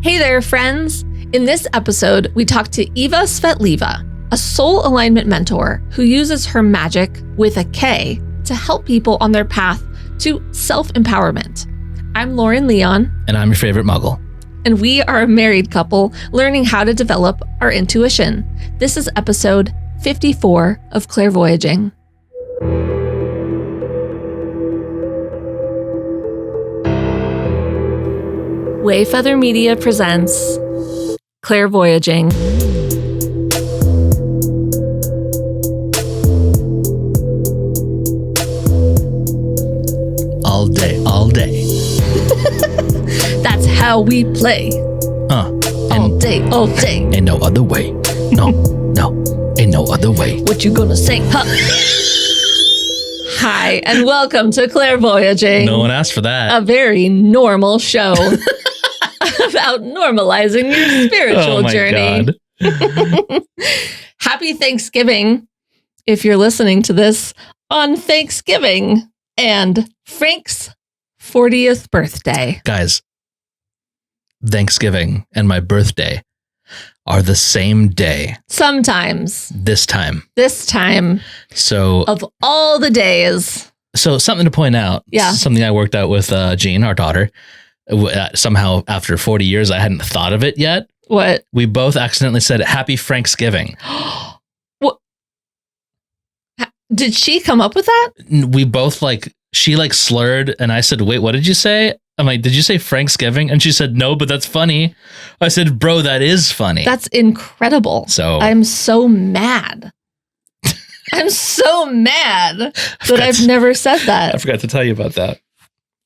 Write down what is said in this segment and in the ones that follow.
Hey there, friends. In this episode, we talk to Iva Svetliva, a soul alignment mentor who uses her magic with a K to help people on their path to self-empowerment. I'm Lauren Leon. And I'm your favorite muggle. And we are a married couple learning how to develop our intuition. This is episode 54 of Clairvoyaging. Wayfeather Media presents Clairvoyaging. All day, all day. That's how we play. All day, all day. Ain't no other way. No, ain't no other way. What you gonna say, huh? Hi, and welcome to Clairvoyaging. No one asked for that. A very normal show about normalizing your spiritual journey. God. Happy Thanksgiving if you're listening to this on Thanksgiving and Frank's 40th birthday. Guys, Thanksgiving and my birthday are the same day. Sometimes. This time. So Of all the days. So something to point out. Yeah. Something I worked out with Jean, our daughter. Somehow after 40 years, I hadn't thought of it yet. What? We both accidentally said Happy Franksgiving. What? Did she come up with that? We both she slurred and I said, wait, what did you say? I'm like, did you say Franksgiving? And she said, no, but that's funny. I said, bro, that is funny. That's incredible. So I'm so mad. I'm so mad that I've never said that. I forgot to tell you about that.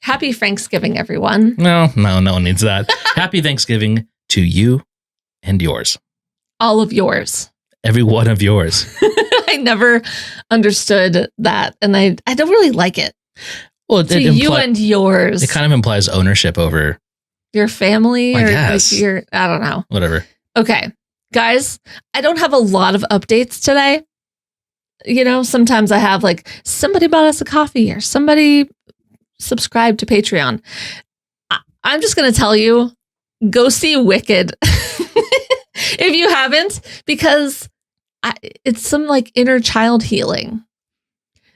Happy Thanksgiving, everyone. No one needs that. Happy Thanksgiving to you and yours. All of yours. Every one of yours. I never understood that, and I don't really like it. Well, to you and yours. It kind of implies ownership over your family, I or guess. I don't know. Whatever. Okay, guys, I don't have a lot of updates today. You know, sometimes I have somebody bought us a coffee or somebody subscribed to Patreon. I'm just going to tell you, go see Wicked if you haven't, because it's some inner child healing.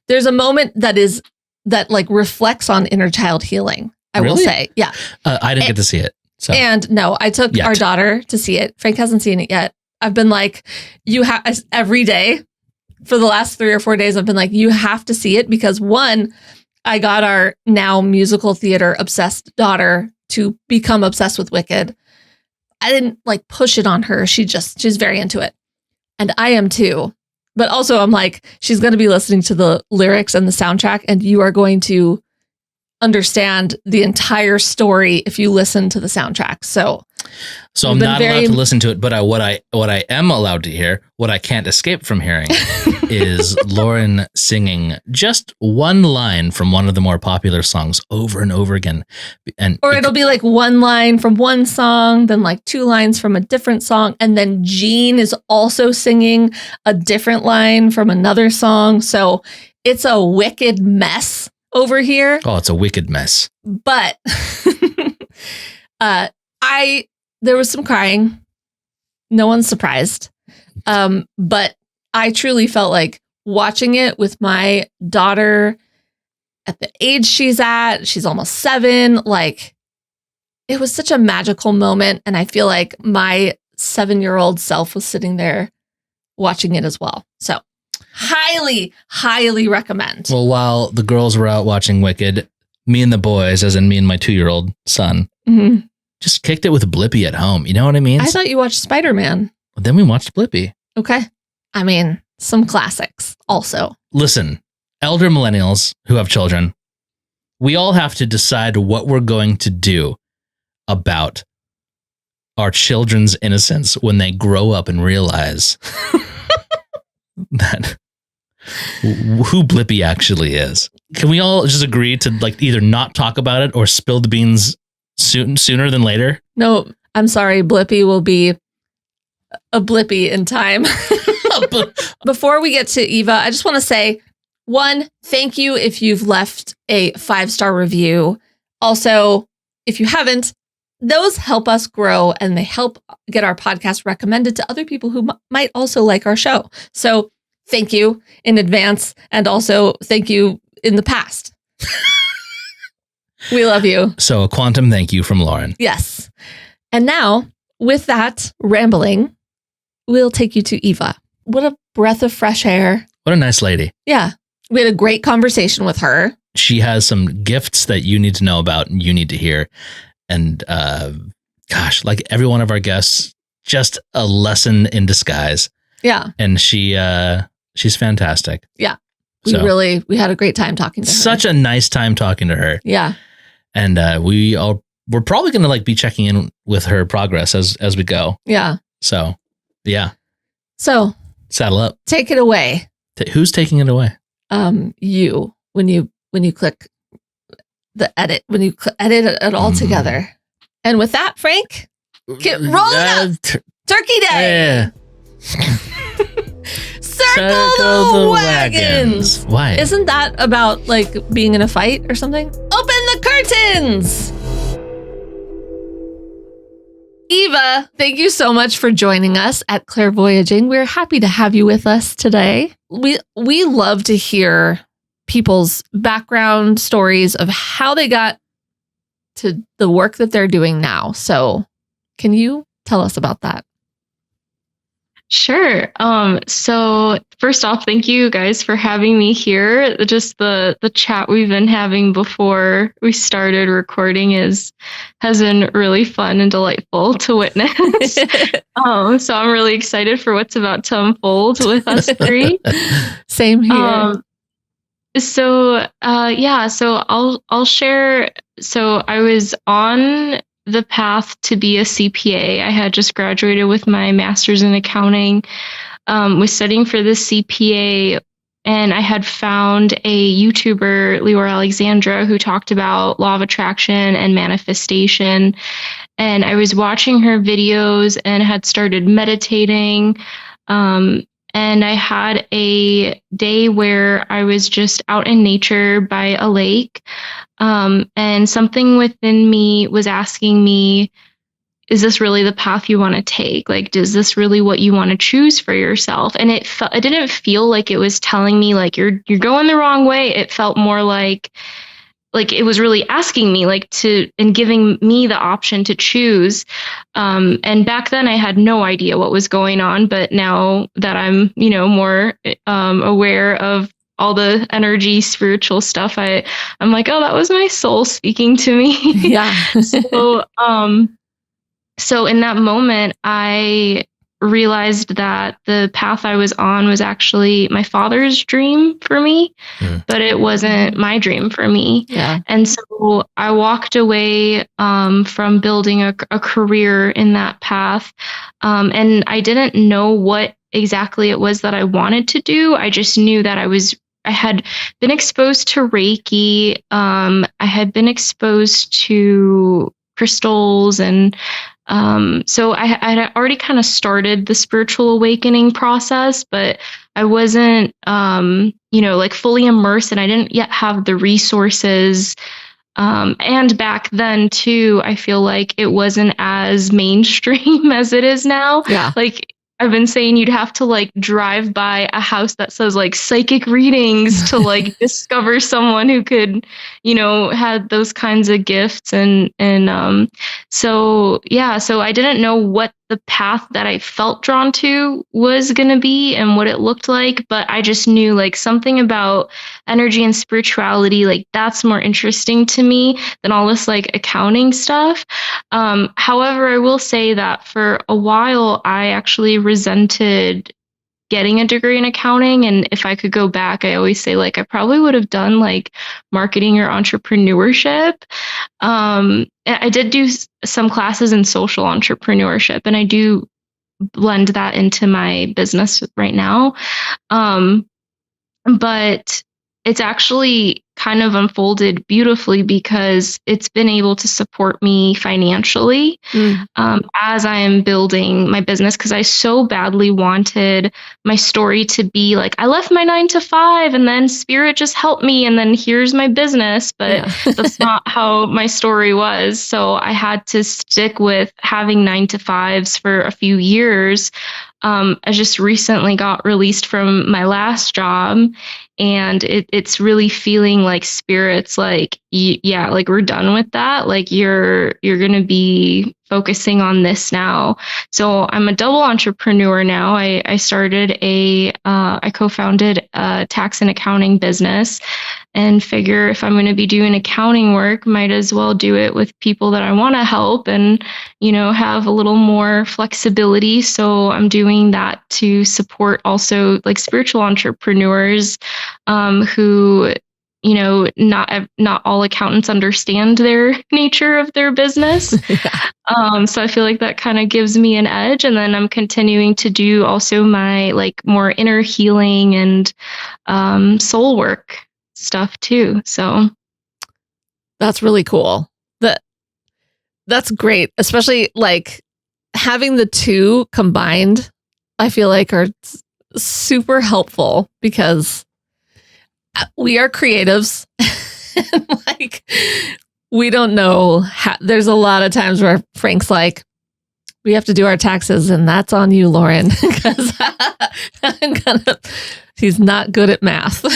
There's a moment that reflects on inner child healing. I will say. Yeah. I didn't get to see it. So. And no, I took our daughter to see it. Frank hasn't seen it yet. I've been you have every day for the last 3 or 4 days. I've been you have to see it because one, I got our now musical theater obsessed daughter to become obsessed with Wicked. I didn't push it on her. She's very into it. And I am too. But also I'm she's going to be listening to the lyrics and the soundtrack, and you are going to understand the entire story if you listen to the soundtrack. So I'm not allowed to listen to it, but what I am allowed to hear, what I can't escape from hearing, is Lauren singing just one line from one of the more popular songs over and over again. Or it'll be one line from one song, then 2 lines from a different song, and then Jean is also singing a different line from another song. So it's a wicked mess over here. Oh, it's a wicked mess. But there was some crying. No one's surprised. But I truly felt watching it with my daughter at the age she's at. She's almost 7. It was such a magical moment. And I feel my 7-year-old self was sitting there watching it as well. So highly, highly recommend. Well, while the girls were out watching Wicked, me and the boys, as in me and my 2-year-old son, just kicked it with Blippi at home. You know what I mean? I thought you watched Spider-Man. Then we watched Blippi. Okay. I mean, some classics also. Listen, elder millennials who have children, we all have to decide what we're going to do about our children's innocence when they grow up and realize that who Blippi actually is. Can we all just agree to either not talk about it or spill the beans sooner than later? No, I'm sorry. Blippi will be a Blippi in time. Before we get to Eva, I just want to say, one, thank you if you've left a 5-star review. Also, if you haven't, those help us grow, and they help get our podcast recommended to other people who might also like our show. So thank you in advance, and also thank you in the past. We love you. So a quantum thank you from Lauren. Yes. And now, with that rambling, we'll take you to Iva. What a breath of fresh air. What a nice lady. Yeah. We had a great conversation with her. She has some gifts that you need to know about and you need to hear. And gosh, like every one of our guests, just a lesson in disguise. Yeah. And she's fantastic. Yeah. We had a great time talking to her. Such a nice time talking to her. Yeah. And we're probably going to like be checking in with her progress as we go. Yeah. So, yeah. So, saddle up. Take it away. Who's taking it away? You, when you click the edit, when you edit it all together. And with that, Frank, roll it up. Turkey Day. Yeah. Circle the wagons. Why? Isn't that about like being in a fight or something? Open the curtains. Iva, thank you so much for joining us at Clairvoyaging. We're happy to have you with us today. We love to hear people's background stories of how they got to the work that they're doing now. So can you tell us about that? Sure. So first off, thank you guys for having me here. Just the chat we've been having before we started recording has been really fun and delightful to witness. So I'm really excited for what's about to unfold with us three. Same here. So I'll share. So I was on the path to be a CPA. I had just graduated with my master's in accounting, was studying for the CPA, and I had found a YouTuber, Leora Alexandra, who talked about law of attraction and manifestation. And I was watching her videos and had started meditating. And I had a day where I was just out in nature by a lake. And something within me was asking me, is this really the path you want to take? Like, is this really what you want to choose for yourself? And it didn't feel like it was telling me like, you're going the wrong way. It felt more like it was really asking me and giving me the option to choose. And back then I had no idea what was going on, but now that I'm, more aware of all the energy, spiritual stuff, I'm like, oh, that was my soul speaking to me. Yeah. So in that moment, I realized that the path I was on was actually my father's dream for me, but it wasn't my dream for me. Yeah. And so I walked away from building a career in that path. And I didn't know what exactly it was that I wanted to do. I just knew that I had been exposed to Reiki. I had been exposed to crystals, and so I had already kind of started the spiritual awakening process, but I wasn't, fully immersed, and I didn't yet have the resources. And back then too, I feel like it wasn't as mainstream as it is now. Yeah. Like I've been saying, you'd have to drive by a house that says psychic readings to discover someone who could, had those kinds of gifts. So I didn't know what the path that I felt drawn to was going to be and what it looked like, but I just knew something about energy and spirituality, that's more interesting to me than all this accounting stuff. However, I will say that for a while, I actually resented getting a degree in accounting. And if I could go back, I always say I probably would have done marketing or entrepreneurship. I did do some classes in social entrepreneurship, and I do blend that into my business right now. But it's actually kind of unfolded beautifully because it's been able to support me financially as I am building my business, because I so badly wanted my story to be like, I left my 9 to 5 and then spirit just helped me and then here's my business. But that's not how my story was. So I had to stick with having 9 to 5s for a few years. I just recently got released from my last job, and it's really feeling like spirit's like, yeah, like we're done with that. Like you're going to be focusing on this now. So I'm a double entrepreneur now. I co-founded a tax and accounting business, and figure if I'm going to be doing accounting work, might as well do it with people that I want to help and, have a little more flexibility. So I'm doing that to support also like spiritual entrepreneurs who, not all accountants understand their nature of their business. So I feel like that kind of gives me an edge. And then I'm continuing to do also my like more inner healing and soul work stuff too. So that's really cool. That's great, especially like having the two combined. I feel like are super helpful because we are creatives. And like we don't know how, there's a lot of times where Frank's like, we have to do our taxes and that's on you, Lauren, because he's not good at math.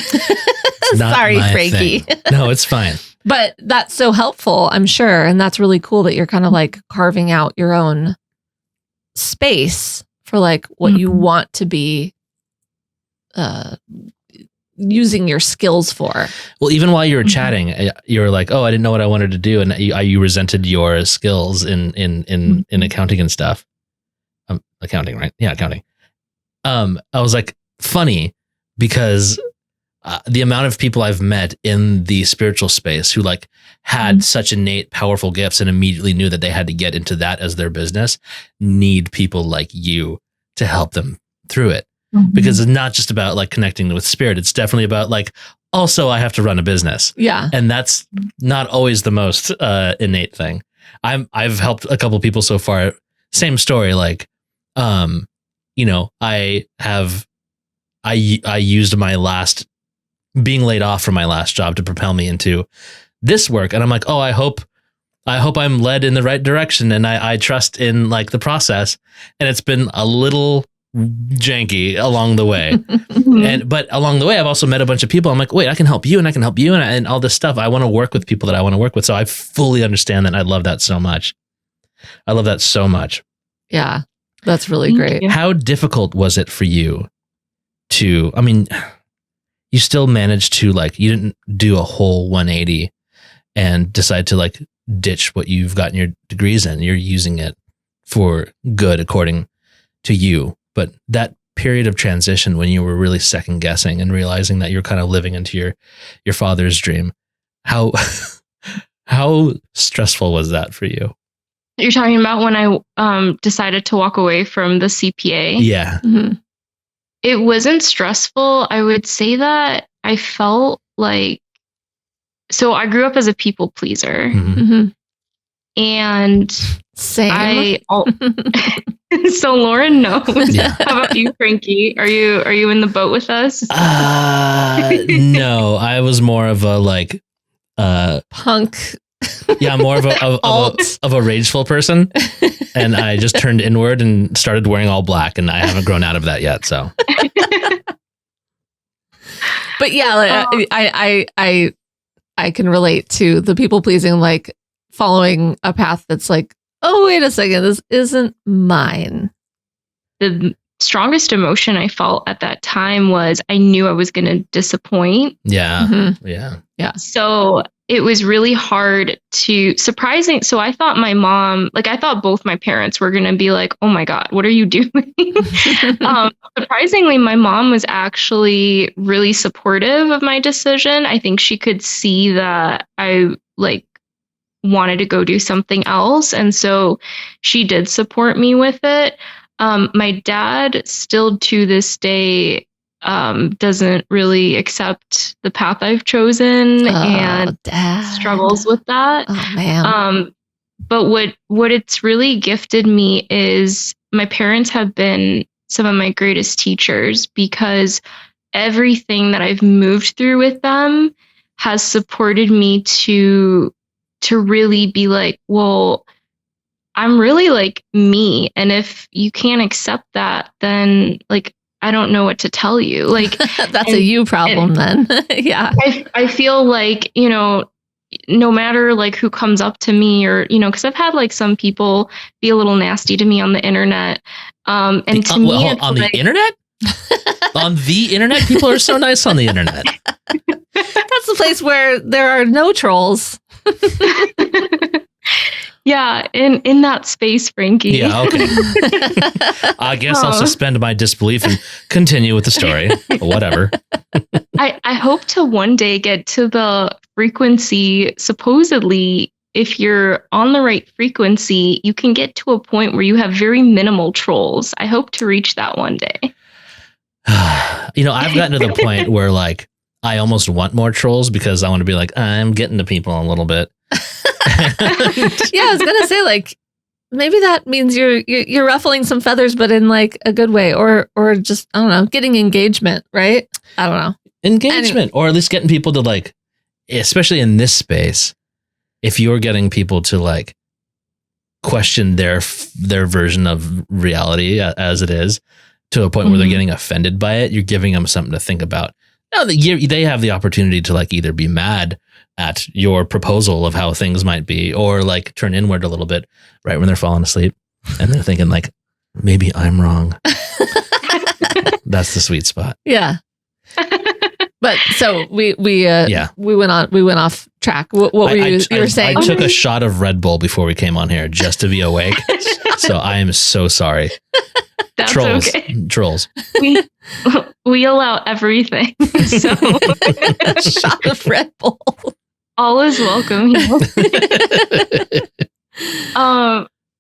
Sorry, Frankie. No, it's fine. But that's so helpful, I'm sure. And that's really cool that you're kind of like carving out your own space for like what you want to be using your skills for. Well, even while you were chatting, you were like, oh, I didn't know what I wanted to do. And you resented your skills in accounting and stuff. Accounting, right? Yeah, accounting. I was like, funny because the amount of people I've met in the spiritual space who like had such innate, powerful gifts and immediately knew that they had to get into that as their business need people like you to help them through it. Because it's not just about like connecting with spirit. It's definitely about like, also I have to run a business. Yeah. And that's not always the most innate thing. I've helped a couple people so far. Same story. Like, I used my last being laid off from my last job to propel me into this work. And I'm like, oh, I hope I'm led in the right direction. And I trust in like the process. And it's been a little janky along the way. But along the way, I've also met a bunch of people. I'm like, wait, I can help you and I can help you and all this stuff. I want to work with people that I want to work with. So I fully understand that. I love that so much. Yeah, that's really great. How difficult was it for you to, you still managed to like, you didn't do a whole 180 and decide to like ditch what you've gotten your degrees in. You're using it for good according to you. But that period of transition when you were really second guessing and realizing that you're kind of living into your father's dream, how stressful was that for you? You're talking about when I decided to walk away from the CPA? Yeah. It wasn't stressful. I would say that I felt like, so I grew up as a people pleaser. And same. So Lauren knows. Yeah. How about you, Frankie? Are you in the boat with us? No, I was more of a like punk. Yeah, more of a rageful person, and I just turned inward and started wearing all black, and I haven't grown out of that yet. So, but yeah, like, I can relate to the people pleasing, like following a path that's like, oh, wait a second, this isn't mine. The strongest emotion I felt at that time was I knew I was going to disappoint. Yeah. Yeah. So it was really hard surprising. So I thought I thought both my parents were going to be like, oh my God, what are you doing? Surprisingly, my mom was actually really supportive of my decision. I think she could see that I like wanted to go do something else. And so she did support me with it. My dad still to this day doesn't really accept the path I've chosen and struggles with that. Oh man. But what it's really gifted me is my parents have been some of my greatest teachers, because everything that I've moved through with them has supported me to really be like, well, I'm really like me. And if you can't accept that, then like, I don't know what to tell you. Like that's a you problem then. Yeah. I feel like, you know, no matter like who comes up to me or, you know, because I've had like some people be a little nasty to me on the internet. And to me, on the internet? On the internet? People are so nice on the internet. That's the place where there are no trolls. Yeah, in that space, Frankie. Yeah, okay. I guess I'll suspend my disbelief and continue with the story. Whatever. I hope to one day get to the frequency. Supposedly, if you're on the right frequency, you can get to a point where you have very minimal trolls. I hope to reach that one day. You know, I've gotten to the point where like I almost want more trolls because I want to be like, I'm getting to people a little bit. Yeah, I was gonna say like maybe that means you're ruffling some feathers, but in like a good way, or just I don't know, getting engagement, right? I don't know, engagement, or at least getting people to like, especially in this space, if you're getting people to like question their version of reality as it is to a point where they're getting offended by it, you're giving them something to think about. Now they have the opportunity to like either be mad at your proposal of how things might be, or like turn inward a little bit right when they're falling asleep and they're thinking like, maybe I'm wrong. That's the sweet spot. Yeah. But so we went off track. What were you were saying? I took a shot of Red Bull before we came on here just to be awake. So I am so sorry. That's Trolls. okay. Trolls. We allow everything. So shot of Red Bull. All is welcome here.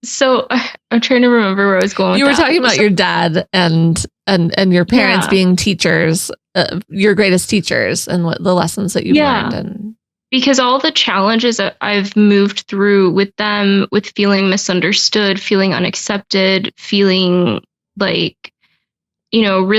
So I'm trying to remember where I was going. You were talking about your dad and your parents being teachers, your greatest teachers, and what the lessons that you've learned. And because all the challenges that I've moved through with them, with feeling misunderstood, feeling unaccepted, feeling like, you know,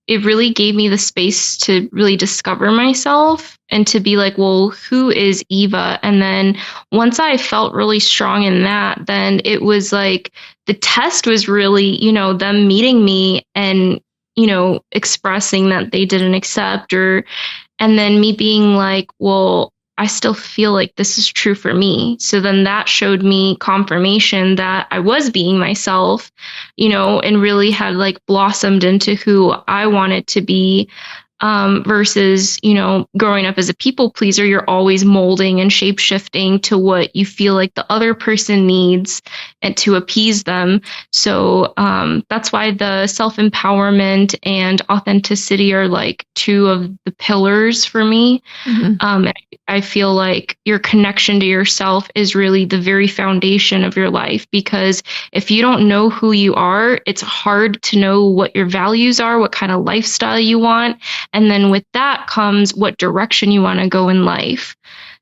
it really gave me the space to really discover myself and to be like, well, who is Iva? And then once I felt really strong in that, then it was like the test was really, you know, them meeting me and, you know, expressing that they didn't accept, and then me being like, well, I still feel like this is true for me. So then that showed me confirmation that I was being myself, you know, and really had like blossomed into who I wanted to be, versus, you know, growing up as a people pleaser, you're always molding and shape shifting to what you feel like the other person needs and to appease them. So that's why the self-empowerment and authenticity are like two of the pillars for me. Mm-hmm. I feel like your connection to yourself is really the very foundation of your life, because if you don't know who you are, it's hard to know what your values are, what kind of lifestyle you want. And then with that comes what direction you want to go in life.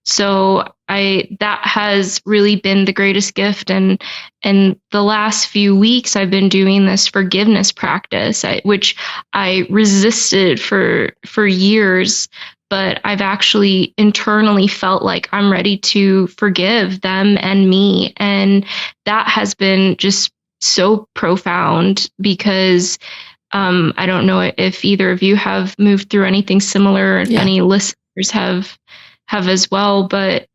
So that has really been the greatest gift. And the last few weeks, I've been doing this forgiveness practice, which I resisted for years. But I've actually internally felt like I'm ready to forgive them and me. And that has been just so profound, because I don't know if either of you have moved through anything similar, or if any listeners have as well. But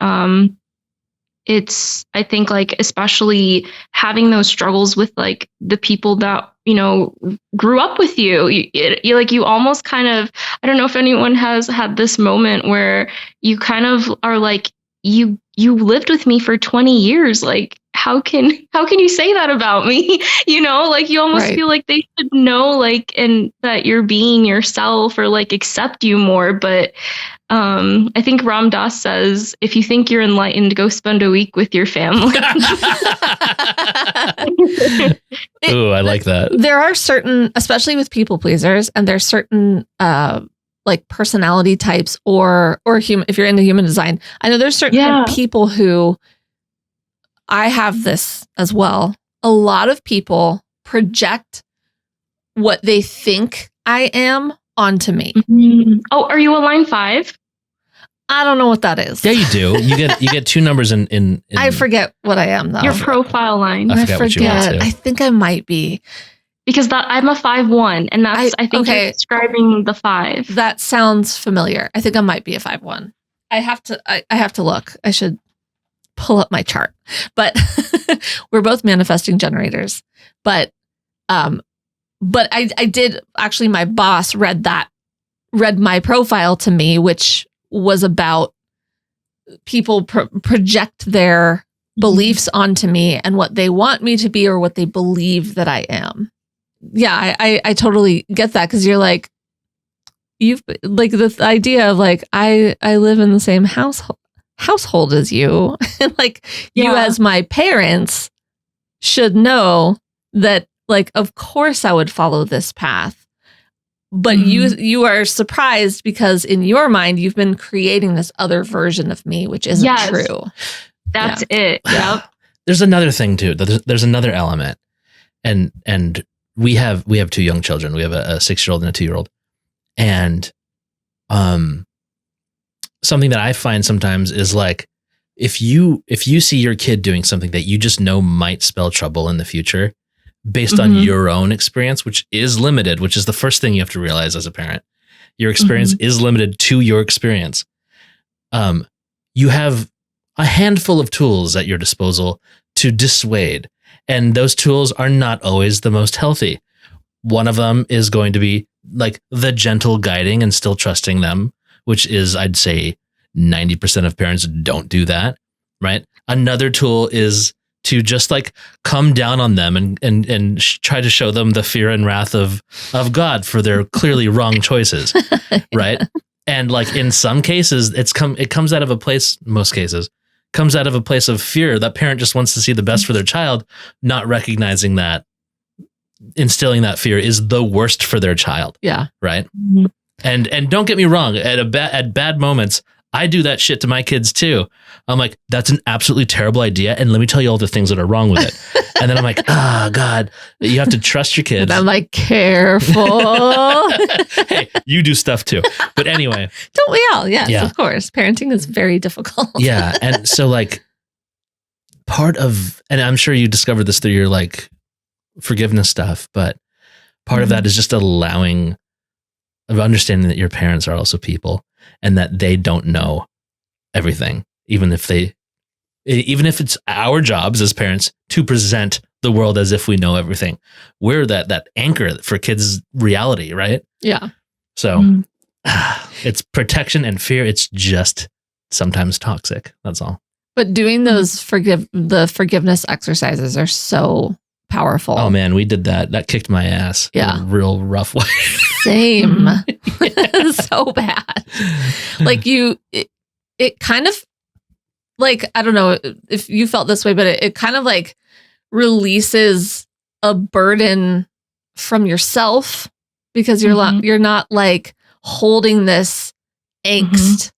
it's, I think, like, especially having those struggles with like the people that, you know, grew up with you, you almost kind of, I don't know if anyone has had this moment where you kind of are like, you lived with me for 20 years. Like, how can you say that about me? You know, like, you almost feel like they should know, like, and that you're being yourself, or like accept you more. But I think Ram Dass says, if you think you're enlightened, go spend a week with your family. Ooh, I like that. There are certain, especially with people pleasers, and there's certain like personality types or human, if you're into human design. I know there's certain people who, I have this as well. A lot of people project what they think I am onto me. Mm-hmm. Oh, are you a line 5? I don't know what that is. Yeah, you do. You get 2 numbers in I forget what I am though. Your profile line. I forget what you are too. I think I might be. Because I'm a 5-1, and that's I think you're describing the 5. That sounds familiar. I think I might be a 5-1. I have to look. I should pull up my chart. But we're both manifesting generators. But I did actually, my boss read my profile to me, which was about people project their beliefs onto me and what they want me to be or what they believe that I am. Yeah, I totally get that, because you're like, you've like the idea of like, I live in the same household as you. And like you as my parents should know that, like, of course I would follow this path. But you are surprised because in your mind, you've been creating this other version of me, which isn't true. That's it. Yep. There's another thing too. There's another element. And we have 2 young children. We have a 6-year-old and a 2-year-old. And something that I find sometimes is like, if you see your kid doing something that you just know might spell trouble in the future, based on your own experience, which is limited, which is the first thing you have to realize as a parent. Your experience is limited to your experience. You have a handful of tools at your disposal to dissuade, and those tools are not always the most healthy. One of them is going to be like the gentle guiding and still trusting them, which is, I'd say 90% of parents don't do that, right? Another tool is to just like come down on them and try to show them the fear and wrath of God for their clearly wrong choices. Right. And like in some cases, it comes out of a place, most cases, comes out of a place of fear. That parent just wants to see the best for their child, not recognizing that instilling that fear is the worst for their child. Yeah. Right. Mm-hmm. And don't get me wrong, at bad moments, I do that shit to my kids too. I'm like, that's an absolutely terrible idea. And let me tell you all the things that are wrong with it. And then I'm like, God, you have to trust your kids. And I'm like, careful. Hey, you do stuff too. But anyway. Don't we all? Yes, of course. Parenting is very difficult. Yeah. And so like part of, and I'm sure you discovered this through your like forgiveness stuff, but part of that is just allowing of understanding that your parents are also people and that they don't know everything, even if it's our jobs as parents to present the world as if we know everything. We're that anchor for kids' reality, right? Yeah. So it's protection and fear. It's just sometimes toxic. That's all. But doing those forgiveness exercises are so powerful. Oh man, we did that. That kicked my ass. Yeah. In a real rough way. Same. So bad. Like it kind of like, I don't know if you felt this way, but it kind of like releases a burden from yourself because you're not like holding this angst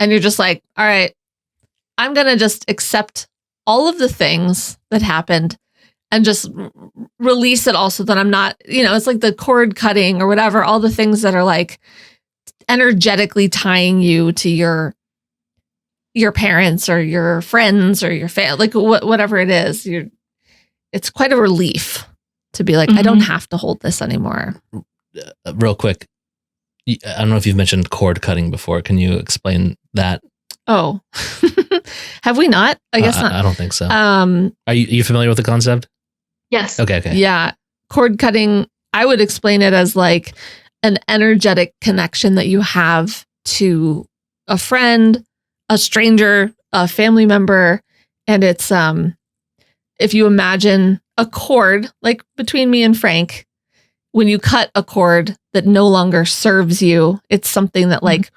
and you're just like, all right, I'm going to just accept all of the things that happened and just release it also that I'm not, it's like the cord cutting or whatever, all the things that are like energetically tying you to your parents or your friends or your family, like whatever it is. It's quite a relief to be like, I don't have to hold this anymore. Real quick. I don't know if you've mentioned cord cutting before. Can you explain that? Oh, have we not? I guess not. I don't think so. Are you familiar with the concept? Yes. Okay. Yeah. Cord cutting, I would explain it as like an energetic connection that you have to a friend, a stranger, a family member. And it's, if you imagine a cord, like between me and Frank, when you cut a cord that no longer serves you, it's something that like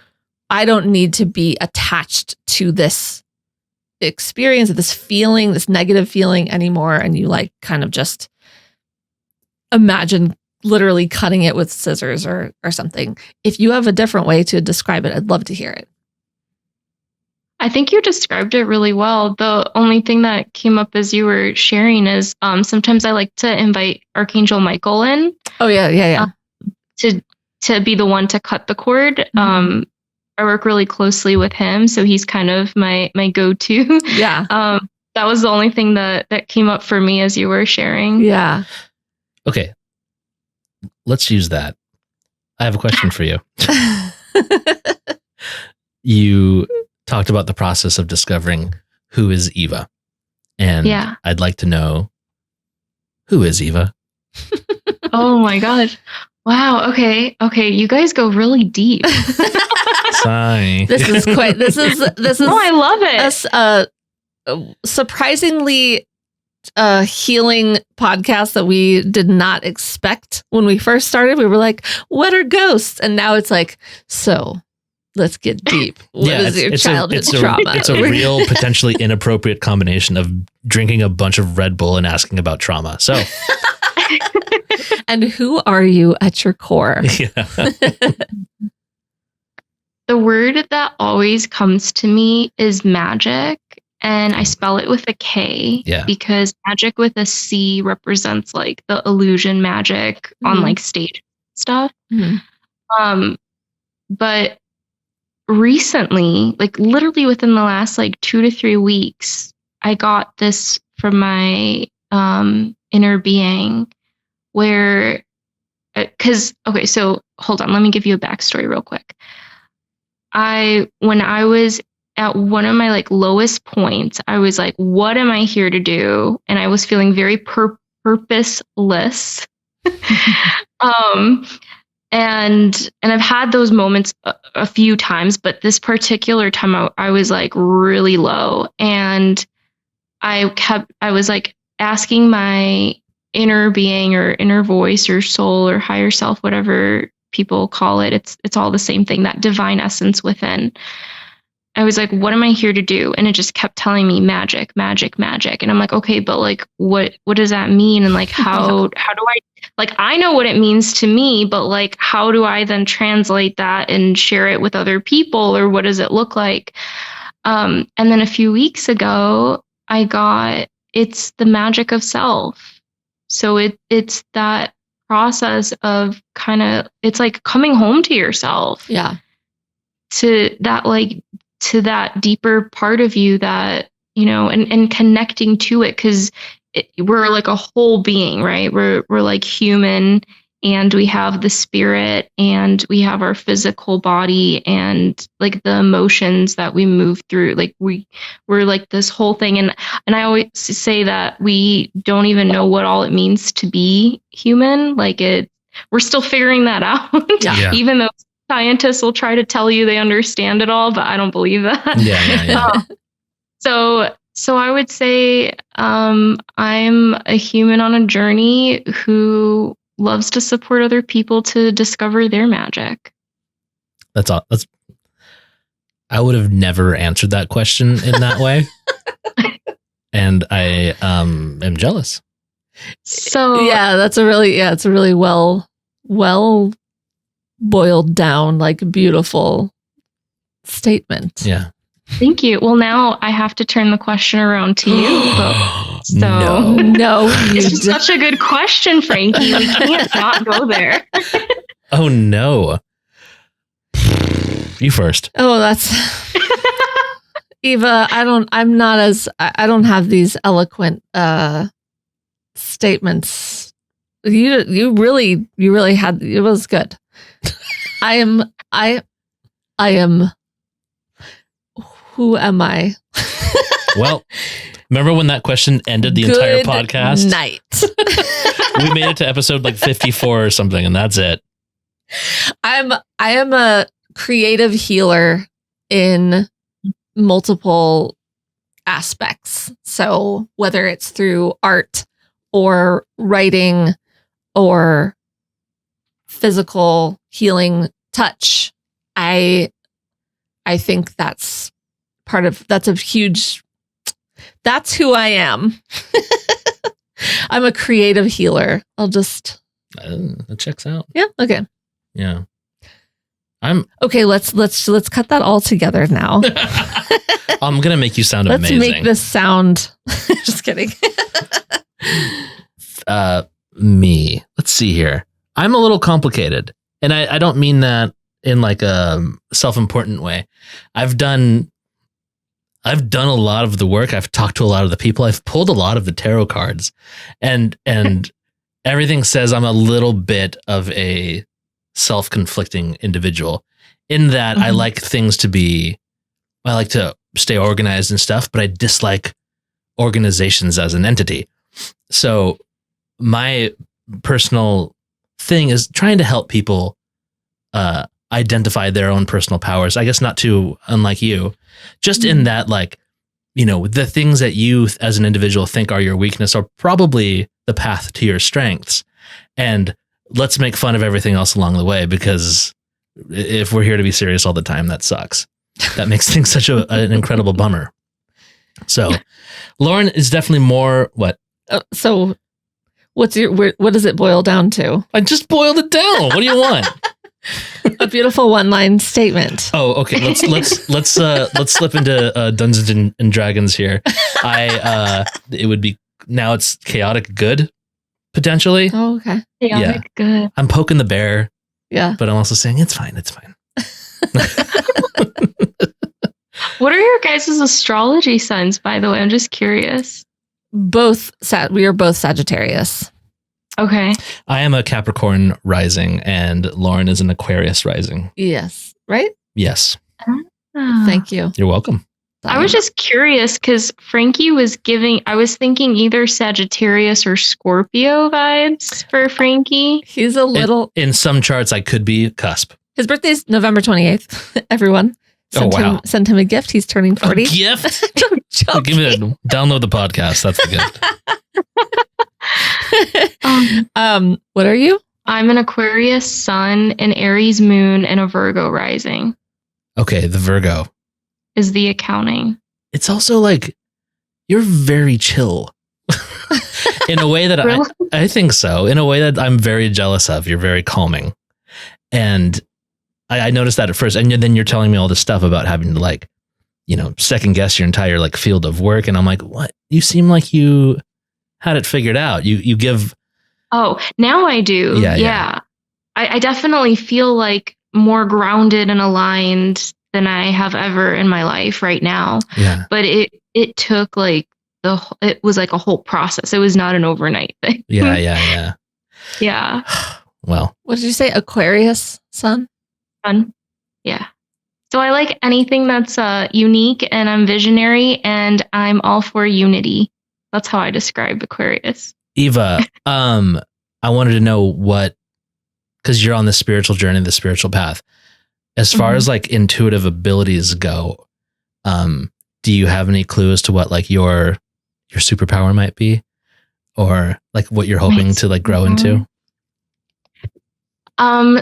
I don't need to be attached to this experience, this feeling, this negative feeling anymore. And you like kind of just imagine literally cutting it with scissors or something. If you have a different way to describe it, I'd love to hear it. I think you described it really well. The only thing that came up as you were sharing is sometimes I like to invite Archangel Michael in. Oh, yeah. To be the one to cut the cord. Mm-hmm. I work really closely with him, so he's kind of my go-to. Yeah. That was the only thing that came up for me as you were sharing. Yeah. Okay. Let's use that. I have a question for you. You talked about the process of discovering who is Iva. And I'd like to know, who is Iva? Oh my gosh. Wow. Okay. You guys go really deep. Sorry. This is. Oh, I love it. A surprisingly healing podcast that we did not expect when we first started. We were like, what are ghosts? And now it's like, so let's get deep. What is your childhood trauma? It's a real, potentially inappropriate combination of drinking a bunch of Red Bull and asking about trauma. So. And who are you at your core? Yeah. The word that always comes to me is magic, and I spell it with a K because magic with a C represents like the illusion magic on like stage stuff. Mm-hmm. But recently, like literally within the last like 2 to 3 weeks, I got this from my inner being. Where, so hold on, let me give you a backstory real quick. When I was at one of my like lowest points, I was like, what am I here to do? And I was feeling very purposeless. And I've had those moments a few times, but this particular time I was like really low, and I was like asking my inner being or inner voice or soul or higher self, whatever people call it. It's all the same thing, that divine essence within. I was like, what am I here to do? And it just kept telling me magic. And I'm like, okay, but like, what does that mean? And like, how do I, like, I know what it means to me, but like, how do I then translate that and share it with other people? Or what does it look like? And then a few weeks ago, I got, it's the magic of self. So it's that process of kind of, it's like coming home to yourself. Yeah. To that deeper part of you that, you know, and connecting to it, because we're like a whole being, right? We're like human, and we have the spirit, and we have our physical body, and like the emotions that we move through. Like we're like this whole thing. And I always say that we don't even know what all it means to be human. Like we're still figuring that out. Yeah. Even though scientists will try to tell you they understand it all, but I don't believe that. Yeah. So I would say I'm a human on a journey who loves to support other people to discover their magic. That's all. I would have never answered that question in that way. And I am jealous. So yeah, it's a really well boiled down, like beautiful statement. Yeah. Thank you. Well, now I have to turn the question around to you. No, it's such a good question, Frankie. We can't not go there. Oh no. You first. Oh, that's Iva. I don't have these eloquent statements. You really had, it was good. I am. Who am I? Well, remember when that question ended the entire podcast? Night. We made it to episode like 54 or something, and that's it. I am a creative healer in multiple aspects. So whether it's through art or writing or physical healing touch, I I think that's that's who I am. I'm a creative healer. That checks out. Yeah. Okay. Yeah. Okay. Let's cut that all together now. I'm going to make you sound amazing. Let's make this sound. Just kidding. Me. Let's see here. I'm a little complicated, and I don't mean that in like a self-important way. I've done a lot of the work. I've talked to a lot of the people. I've pulled a lot of the tarot cards, and everything says I'm a little bit of a self-conflicting individual in that I like to stay organized and stuff, but I dislike organizations as an entity. So my personal thing is trying to help people identify their own personal powers. I guess not too unlike you, just in that, like, you know, the things that you as an individual think are your weakness are probably the path to your strengths. And let's make fun of everything else along the way, because if we're here to be serious all the time, that sucks. That makes things such an incredible bummer. So Lauren is definitely more what? So what does it boil down to? I just boiled it down. What do you want? A beautiful one-line statement. Oh, okay. Let's slip into Dungeons and Dragons here. It would be, now it's chaotic good, potentially. Oh, okay. Chaotic good. I'm poking the bear. Yeah. But I'm also saying it's fine. It's fine. What are your guys' astrology signs, by the way? I'm just curious. We are both Sagittarius. Okay. I am a Capricorn rising, and Lauren is an Aquarius rising. Yes. Right? Yes. Thank you. You're welcome. I was just curious because Frankie was I was thinking either Sagittarius or Scorpio vibes for Frankie. He's a little... In some charts, I could be cusp. His birthday's November 28th. Everyone. Send him a gift. He's turning 40. A gift? Give me download the podcast. That's the gift. What are you? I'm an Aquarius sun, an Aries moon, and a Virgo rising. Okay, the Virgo is the accounting. It's also like you're very chill in a way that really? I think so. In a way that I'm very jealous of. You're very calming, and I noticed that at first, and then you're telling me all this stuff about having to, like, you know, second guess your entire like field of work, and I'm like, what? You seem like you had it figured out. You give. Oh, now I do. Yeah. I definitely feel like more grounded and aligned than I have ever in my life right now. Yeah. But it took like it was like a whole process. It was not an overnight thing. Yeah. Yeah. Well. What did you say? Aquarius sun? Sun. Yeah. So I like anything that's unique, and I'm visionary, and I'm all for unity. That's how I describe Aquarius. Eva, I wanted to know because you're on the spiritual journey, the spiritual path. As far as like intuitive abilities go, do you have any clue as to what like your superpower might be, or like what you're hoping to like grow into?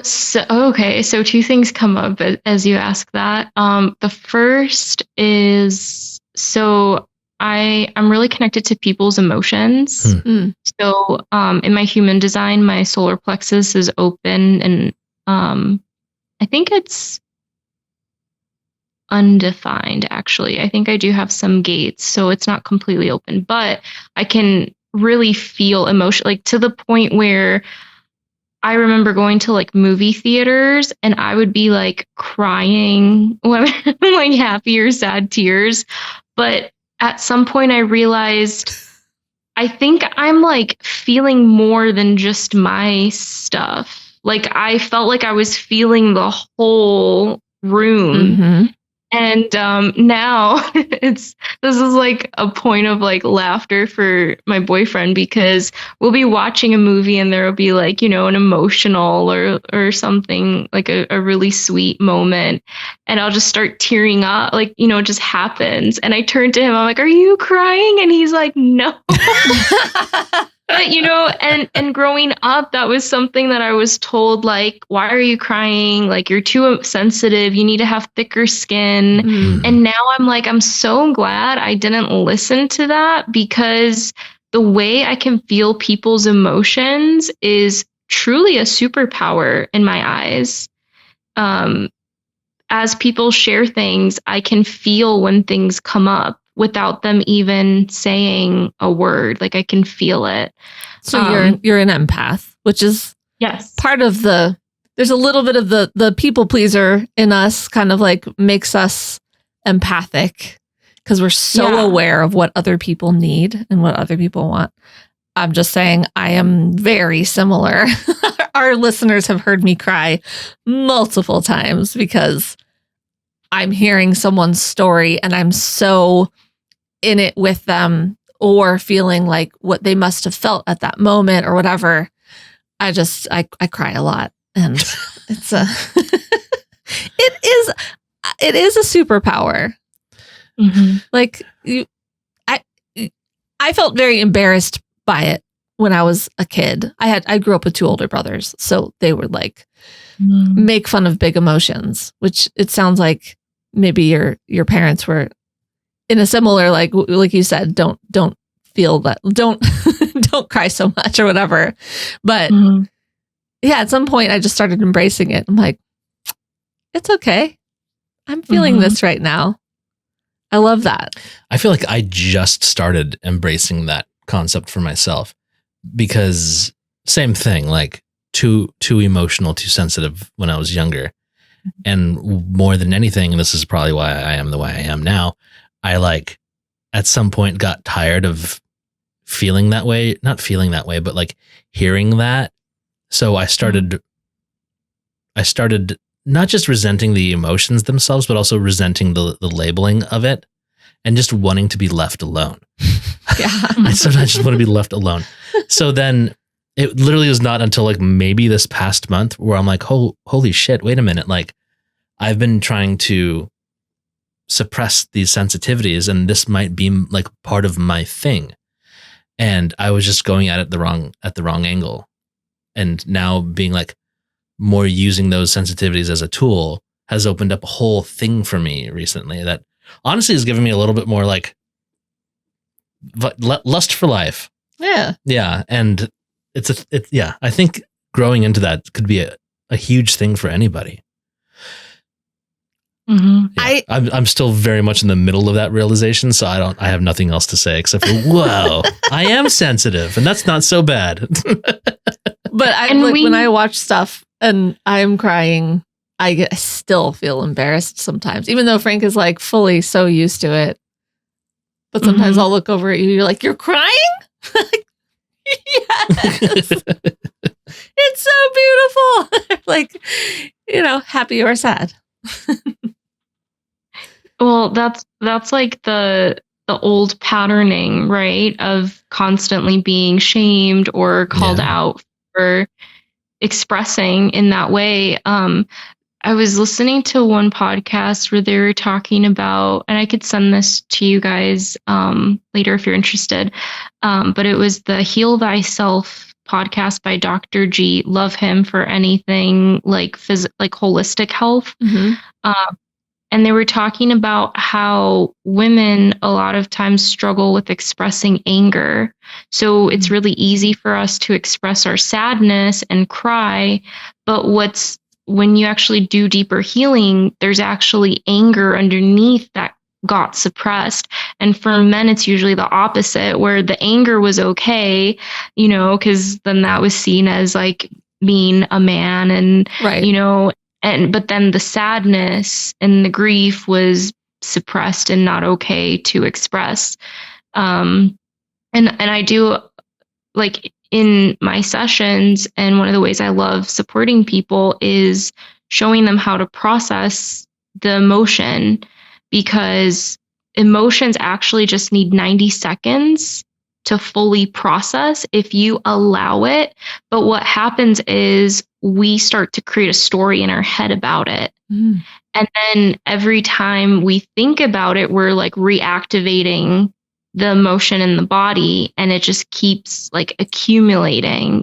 So two things come up as you ask that. The first is, so I'm really connected to people's emotions. So in my human design, my solar plexus is open, and I think it's undefined, actually. I think I do have some gates, so it's not completely open, but I can really feel emotion, like to the point where I remember going to like movie theaters and I would be like crying, like happy or sad tears. But at some point I realized I think I'm like feeling more than just my stuff. Like I felt like I was feeling the whole room. And now this is like a point of like laughter for my boyfriend, because we'll be watching a movie and there will be like, you know, an emotional or something like a really sweet moment, and I'll just start tearing up, like, you know, it just happens. And I turn to him, I'm like, are you crying? And he's like, no. But, and growing up, that was something that I was told, like, why are you crying? Like, you're too sensitive. You need to have thicker skin. Mm. And now I'm like, I'm so glad I didn't listen to that, because the way I can feel people's emotions is truly a superpower in my eyes. As people share things, I can feel when things come up without them even saying a word. Like, I can feel it. So you're an empath, which is part of there's a little bit of the people pleaser in us, kind of like makes us empathic, because we're so aware of what other people need and what other people want. I'm just saying I am very similar. Our listeners have heard me cry multiple times because I'm hearing someone's story and I'm so in it with them, or feeling like what they must have felt at that moment or whatever. I cry a lot, and it's it is a superpower. Mm-hmm. Like I felt very embarrassed by it when I was a kid. I grew up with 2 older brothers, so they would like make fun of big emotions, which it sounds like maybe your parents were in a similar, like you said, don't feel that, don't cry so much or whatever. But at some point I just started embracing it. I'm like, it's okay. I'm feeling this right now. I love that. I feel like I just started embracing that concept for myself, because same thing, like too emotional, too sensitive when I was younger. And more than anything, and this is probably why I am the way I am now, I like at some point got tired of feeling that way, not feeling that way, but like hearing that. So I started not just resenting the emotions themselves, but also resenting the labeling of it, and just wanting to be left alone. Yeah. I sometimes just want to be left alone. So then it literally was not until like maybe this past month where I'm like, holy shit, wait a minute. Like, I've been trying to suppress these sensitivities, and this might be like part of my thing. And I was just going at it the wrong angle. And now being like more using those sensitivities as a tool has opened up a whole thing for me recently that honestly has given me a little bit more like lust for life. Yeah. Yeah. And I think growing into that could be a huge thing for anybody. Mm-hmm. Yeah, I'm still very much in the middle of that realization, so I have nothing else to say except for whoa, I am sensitive, and that's not so bad. But when I watch stuff and I'm crying, I still feel embarrassed sometimes, even though Frank is like fully so used to it. But sometimes I'll look over at you, you're like, you're crying? Yes. It's so beautiful. Like, happy or sad. Well, that's like the old patterning, right? Of constantly being shamed or called out for expressing in that way. I was listening to one podcast where they were talking about, and I could send this to you guys later if you're interested, but it was the Heal Thyself podcast by Dr. G. Love him for anything like holistic health. Mm-hmm. And they were talking about how women a lot of times struggle with expressing anger. So it's really easy for us to express our sadness and cry. But when you actually do deeper healing, there's actually anger underneath that got suppressed. And for men, it's usually the opposite, where the anger was okay, because then that was seen as like being a man and, right. But then the sadness and the grief was suppressed and not okay to express. And I do, like, in my sessions, and one of the ways I love supporting people is showing them how to process the emotion, because emotions actually just need 90 seconds to fully process if you allow it. But what happens is we start to create a story in our head about it. Mm. And then every time we think about it, we're like reactivating the emotion in the body, and it just keeps like accumulating,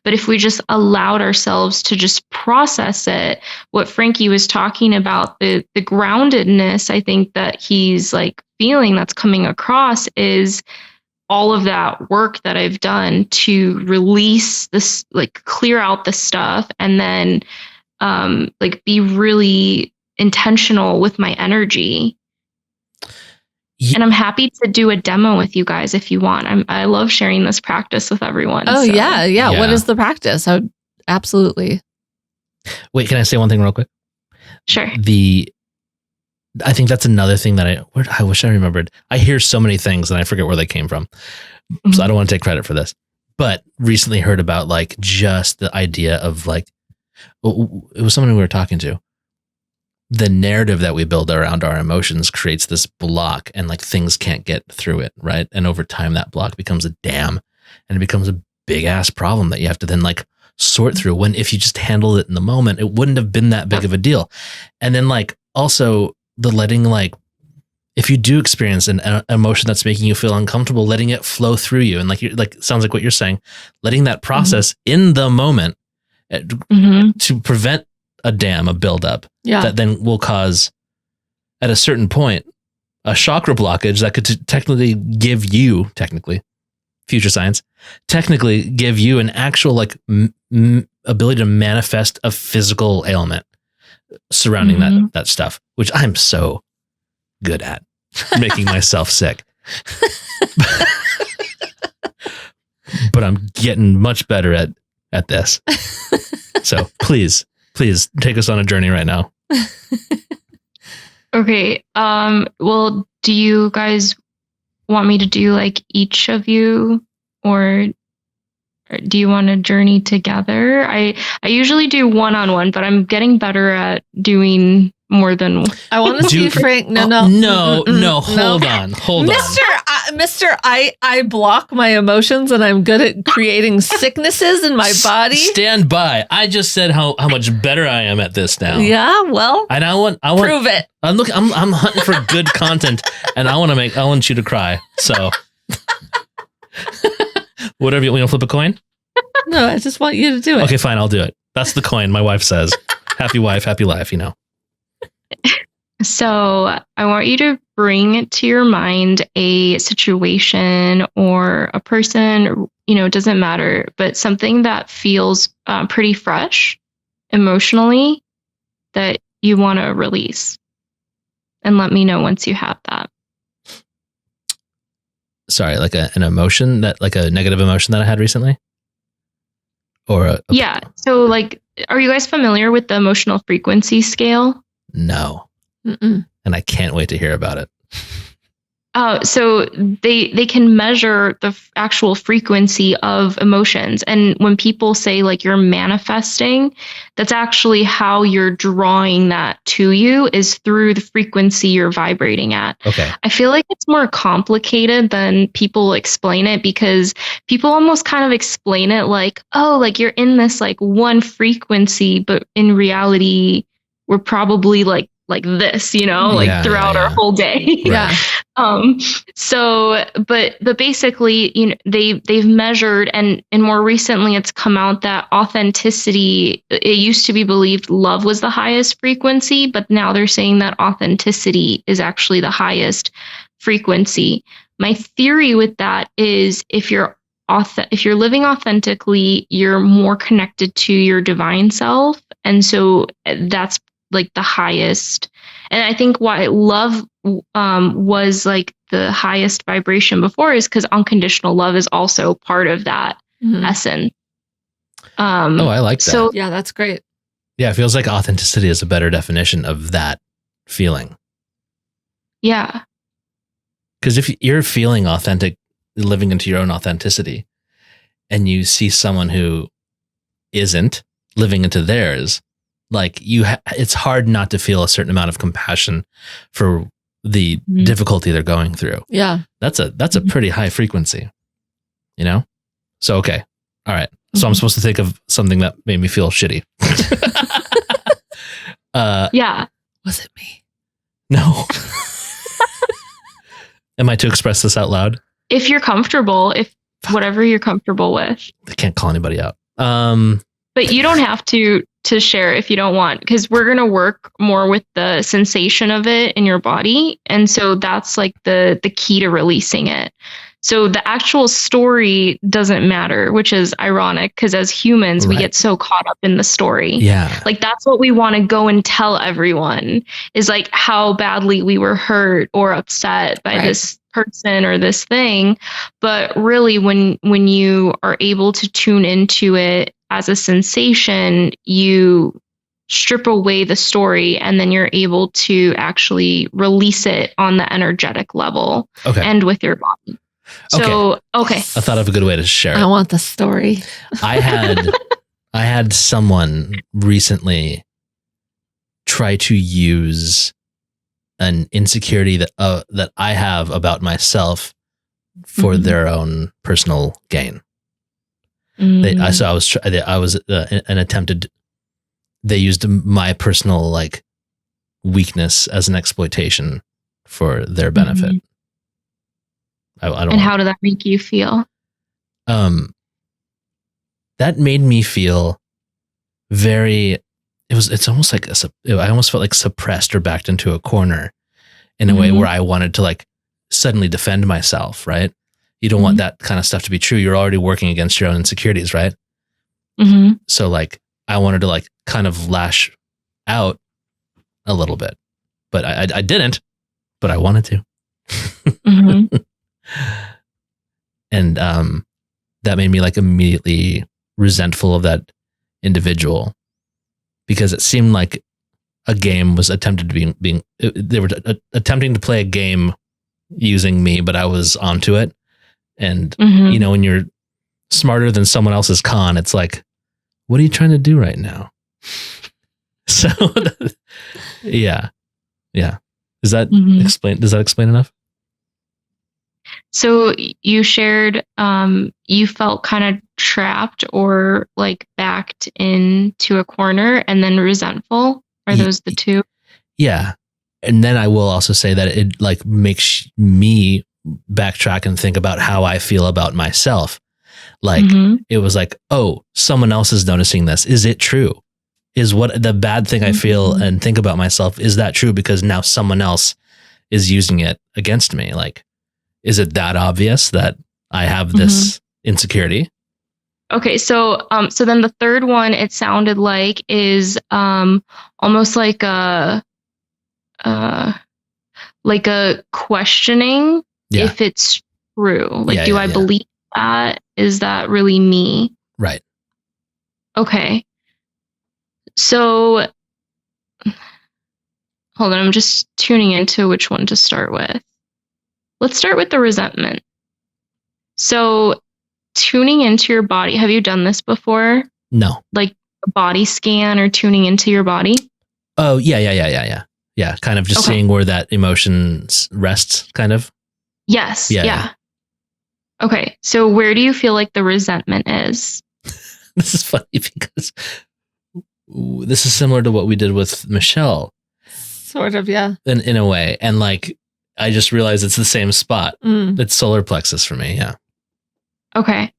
But if we just allowed ourselves to just process it, what Frankie was talking about, the groundedness, I think that he's like feeling that's coming across is all of that work that I've done to release this, like clear out the stuff, and then like be really intentional with my energy. And I'm happy to do a demo with you guys if you want. I love sharing this practice with everyone. Oh, so. Yeah. What is the practice? I would absolutely. Wait, can I say one thing real quick? Sure. I think that's another thing that I wish I remembered. I hear so many things and I forget where they came from. Mm-hmm. So I don't want to take credit for this. But recently heard about like just the idea of like, it was someone we were talking to. The narrative that we build around our emotions creates this block, and like things can't get through it, right? And over time, that block becomes a dam, and it becomes a big ass problem that you have to then like sort through. When if you just handled it in the moment, it wouldn't have been that big of a deal. And then like also the letting, like if you do experience an emotion that's making you feel uncomfortable, letting it flow through you, and like sounds like what you're saying, letting that process in the moment to prevent a dam, a buildup that then will cause, at a certain point, a chakra blockage that could technically give you, future science, technically give you an actual like ability to manifest a physical ailment surrounding that stuff, which I'm so good at, making myself sick. But I'm getting much better at this. So please take us on a journey right now. Okay. Well, do you guys want me to do like each of you, or do you want to journey together? I usually do one-on-one, but I'm getting better at doing more than one. I want to see Frank. No, hold on. Mister, I block my emotions, and I'm good at creating sicknesses in my body. Stand by. I just said how much better I am at this now. Yeah, well, and I want prove it. I'm hunting for good content, and I want you to cry. So whatever you want to flip a coin? No, I just want you to do it. Okay, fine, I'll do it. That's the coin. My wife says, "Happy wife, happy life." So I want you to bring to your mind a situation or a person, it doesn't matter, but something that feels pretty fresh emotionally that you want to release. And let me know once you have that. Sorry, like an emotion like a negative emotion that I had recently? Or yeah. So like, are you guys familiar with the emotional frequency scale? No. Mm-mm. And I can't wait to hear about it. So they can measure the actual frequency of emotions. And when people say like you're manifesting, that's actually how you're drawing that to you, is through the frequency you're vibrating at. Okay. I feel like it's more complicated than people explain it, because people almost kind of explain it like, oh, like you're in this like one frequency, but in reality, we're probably like this, throughout our whole day. Yeah. So, but basically, they've measured, and more recently it's come out that authenticity, it used to be believed love was the highest frequency, but now they're saying that authenticity is actually the highest frequency. My theory with that is if you're living authentically, you're more connected to your divine self. And so that's like the highest. And I think why love was like the highest vibration before is because unconditional love is also part of that essence. I like that. So yeah, that's great. Yeah, it feels like authenticity is a better definition of that feeling. Yeah. Because if you're feeling authentic, living into your own authenticity, and you see someone who isn't living into theirs, like it's hard not to feel a certain amount of compassion for the difficulty they're going through. Yeah. That's a pretty high frequency, So, okay. All right. So I'm supposed to think of something that made me feel shitty. Yeah. Was it me? No. Am I to express this out loud? If you're comfortable, if whatever you're comfortable with. I can't call anybody out. But you don't have to share if you don't want, because we're going to work more with the sensation of it in your body. And so that's like the key to releasing it. So the actual story doesn't matter, which is ironic because as humans, we get so caught up in the story. Yeah. Like that's what we want to go and tell everyone is like how badly we were hurt or upset by this person or this thing. But really, when you are able to tune into it as a sensation, you strip away the story and then you're able to actually release it on the energetic level and with your body. So, okay. I thought of a good way to share it. I want the story. I had someone recently try to use an insecurity that I have about myself for their own personal gain. They used my personal like weakness as an exploitation for their benefit. I don't. And how did that make you feel? That made me feel very. It's almost like I almost felt like suppressed or backed into a corner in a way where I wanted to like suddenly defend myself. Right? You don't want that kind of stuff to be true. You're already working against your own insecurities, right? So like I wanted to like kind of lash out a little bit, but I didn't. But I wanted to. And that made me like immediately resentful of that individual because it seemed like a game was attempted to being they were attempting to play a game using me, but I was onto it. And you know, when you're smarter than someone else's con, it's like, what are you trying to do right now? So yeah. Does that explain enough? So you shared you felt kind of trapped or like backed into a corner and then resentful. Are those the two? Yeah. And then I will also say that it like makes me backtrack and think about how I feel about myself. Like it was like, oh, someone else is noticing this. Is it true? Is what the bad thing I feel and think about myself, is that true? Because now someone else is using it against me. Like, is it that obvious that I have this insecurity? Okay, so then the third one, it sounded like is almost like a questioning if it's true. Like, do I believe that? Is that really me? Right. Okay. So, hold on, I'm just tuning into which one to start with. Let's start with the resentment. So, tuning into your body. Have you done this before? No. Like a body scan or tuning into your body? Oh, yeah. Yeah, kind of just seeing where that emotion rests, kind of. Yes. Yeah. Okay, so where do you feel like the resentment is? This is funny because this is similar to what we did with Michelle. Sort of, yeah. In a way. And like, I just realized it's the same spot. It's solar plexus for me, yeah. Okay.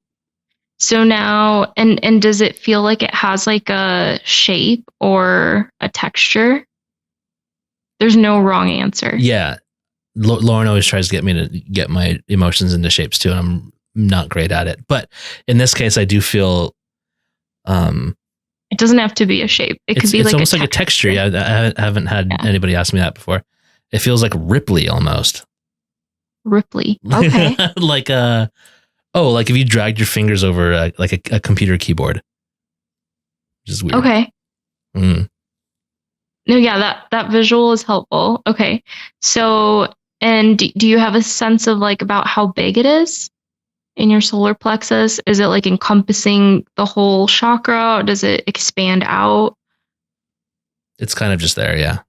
So now, and does it feel like it has like a shape or a texture? There's no wrong answer. Yeah. Lauren always tries to get me to get my emotions into shapes too, and I'm not great at it. But in this case, I do feel... it doesn't have to be a shape. It could be like almost like a texture. Yeah, I haven't had anybody ask me that before. It feels like Ripley almost. Ripley. Okay. Like like if you dragged your fingers over like a computer keyboard. Which is weird. Okay. No, yeah, that visual is helpful. Okay. So, and do you have a sense of like about how big it is in your solar plexus? Is it like encompassing the whole chakra? Or does it expand out? It's kind of just there, yeah.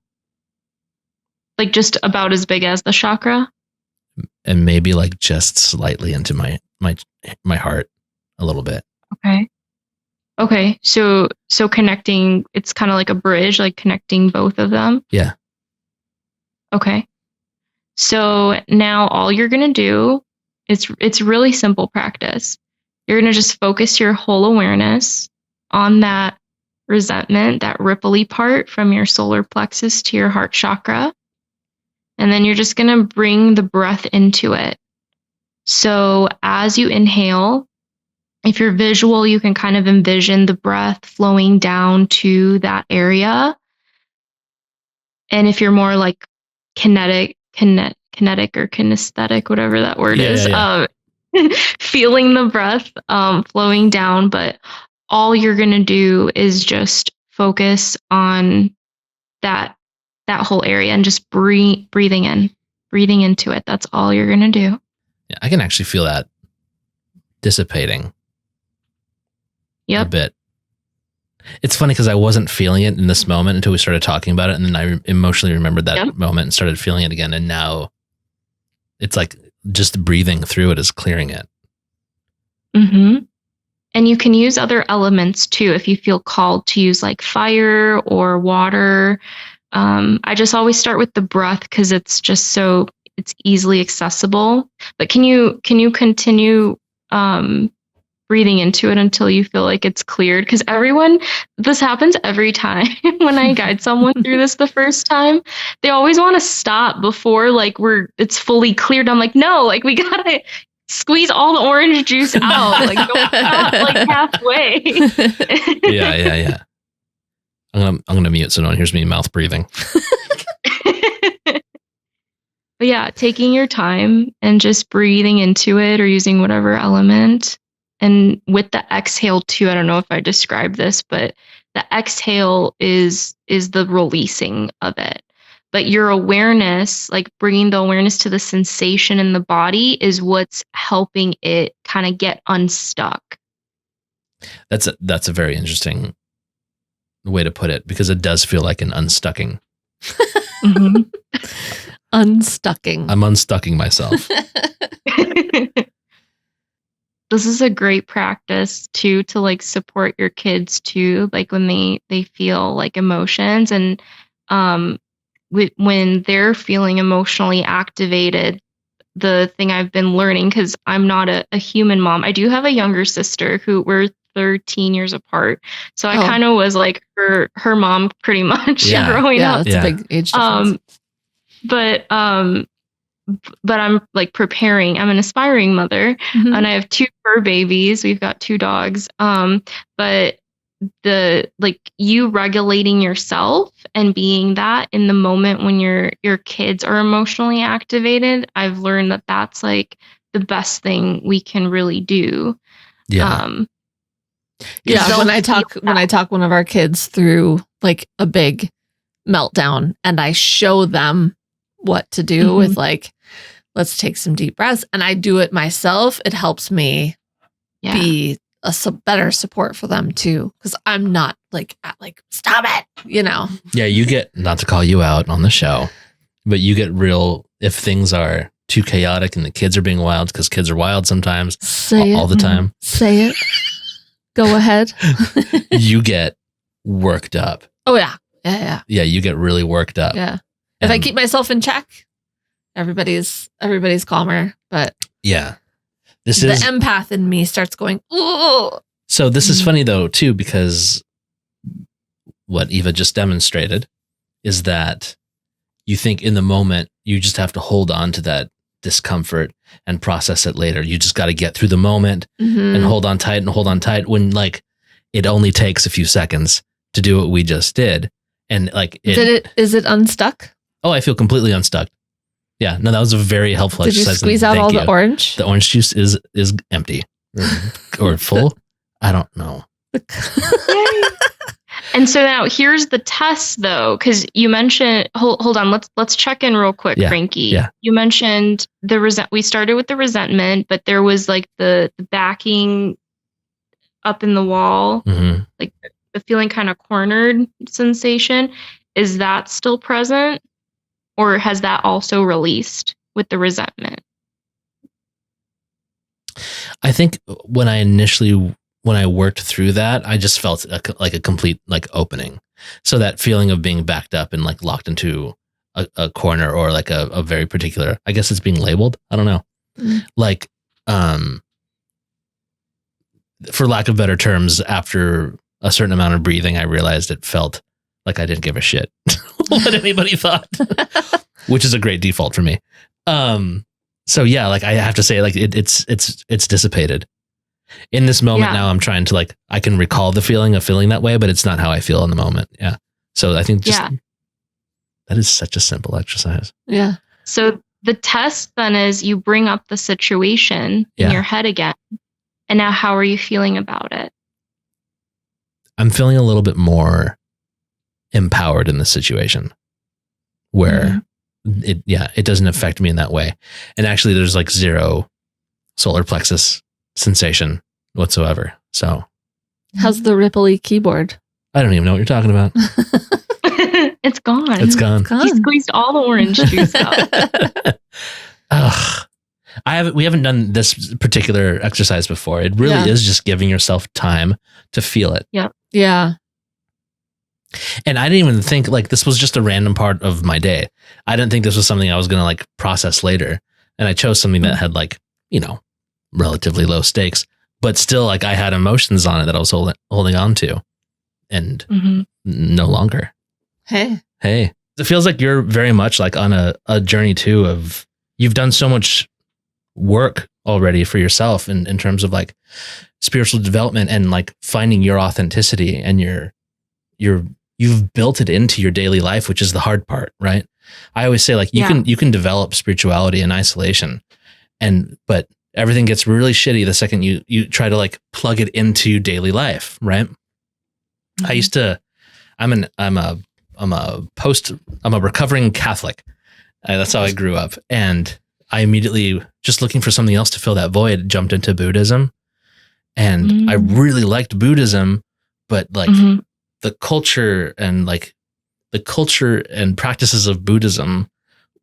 Like just about as big as the chakra? And maybe like just slightly into my heart a little bit. Okay. So connecting, it's kind of like a bridge, like connecting both of them. Yeah. Okay. So now all you're going to do, it's really simple practice. You're going to just focus your whole awareness on that resentment, that ripply part from your solar plexus to your heart chakra. And then you're just going to bring the breath into it. So as you inhale, if you're visual, you can kind of envision the breath flowing down to that area. And if you're more like kinetic or kinesthetic, whatever that word is, feeling the breath flowing down, but all you're going to do is just focus on that whole area and just breathing into it. That's all you're going to do. Yeah, I can actually feel that dissipating. Yep. A bit. It's funny because I wasn't feeling it in this moment until we started talking about it. And then I emotionally remembered that moment and started feeling it again. And now it's like just breathing through it is clearing it. Mm-hmm. And you can use other elements too if you feel called to use like fire or water. I just always start with the breath because it's just it's easily accessible. But can you continue breathing into it until you feel like it's cleared? Because this happens every time when I guide someone through this the first time. They always want to stop before like it's fully cleared. I'm like, no, like we gotta squeeze all the orange juice out. Like don't stop like halfway. Yeah. I'm gonna mute so no one hears me mouth breathing. But yeah, taking your time and just breathing into it or using whatever element. And with the exhale too, I don't know if I described this, but the exhale is the releasing of it. But your awareness, like bringing the awareness to the sensation in the body is what's helping it kind of get unstuck. That's a very interesting way to put it because it does feel like an unstucking. Mm-hmm. Unstucking. I'm unstucking myself. This is a great practice too to like support your kids too, like when they feel like emotions and when they're feeling emotionally activated. The thing I've been learning, because I'm not a human mom, I do have a younger sister who we're 13 years apart, so I kind of was like her mom pretty much growing up. That's a big age difference. But I'm like preparing. I'm an aspiring mother, and I have 2 fur babies. We've got 2 dogs. But the like you regulating yourself and being that in the moment when your kids are emotionally activated, I've learned that that's like the best thing we can really do. Yeah. When I talk one of our kids through like a big meltdown and I show them what to do with like, let's take some deep breaths, and I do it myself, it helps me be a better support for them too, because I'm not like stop it, Yeah, you get, not to call you out on the show, but you get real if things are too chaotic and the kids are being wild, because kids are wild sometimes. All the time. Say it. Go ahead. You get worked up. Oh yeah. Yeah, you get really worked up. Yeah. If I keep myself in check, everybody's calmer. But yeah, the empath in me starts going, ooh. So this is funny though too, because what Eva just demonstrated is that you think in the moment you just have to hold on to that discomfort and process it later. You just got to get through the moment and hold on tight when like it only takes a few seconds to do what we just did. And like, is it unstuck? Oh, I feel completely unstuck. Yeah, no, that was a very helpful exercise. Did you squeeze out all the orange? The orange juice is empty or full. I don't know. And so now here's the test though, because you mentioned, hold on, let's check in real quick, Frankie. Yeah. You mentioned we started with the resentment, but there was like the backing up in the wall, like the feeling kind of cornered sensation. Is that still present, or has that also released with the resentment? I think when I worked through that, I just felt like a complete like opening. So that feeling of being backed up and like locked into a corner or like a very particular, I guess it's being labeled. I don't know. Like, for lack of better terms, after a certain amount of breathing, I realized it felt like I didn't give a shit what anybody thought, which is a great default for me. So yeah, like I have to say, like it's dissipated in this moment. Now I'm trying to like, I can recall the feeling of feeling that way, but it's not how I feel in the moment. Yeah. So I think that is such a simple exercise. Yeah. So the test then is you bring up the situation in your head again. And now how are you feeling about it? I'm feeling a little bit more empowered in the situation where it doesn't affect me in that way. And actually there's like zero solar plexus sensation whatsoever. So how's the ripply keyboard? I don't even know what you're talking about. It's gone. It's gone. He squeezed all the orange juice out. We haven't done this particular exercise before. It really is just giving yourself time to feel it. Yeah. Yeah. And I didn't even think like this was just a random part of my day. I didn't think this was something I was going to like process later. And I chose something that had like, you know, relatively low stakes, but still like I had emotions on it that I was holding on to and no longer. Hey. It feels like you're very much like on a journey too of you've done so much work already for yourself in terms of like spiritual development and like finding your authenticity and you've built it into your daily life, which is the hard part, right? I always say like you can develop spirituality in isolation but everything gets really shitty the second you try to like plug it into daily life, right? I used to I'm a recovering Catholic. That's how I grew up. And I immediately, just looking for something else to fill that void, jumped into Buddhism. And I really liked Buddhism, but like the culture and practices of Buddhism,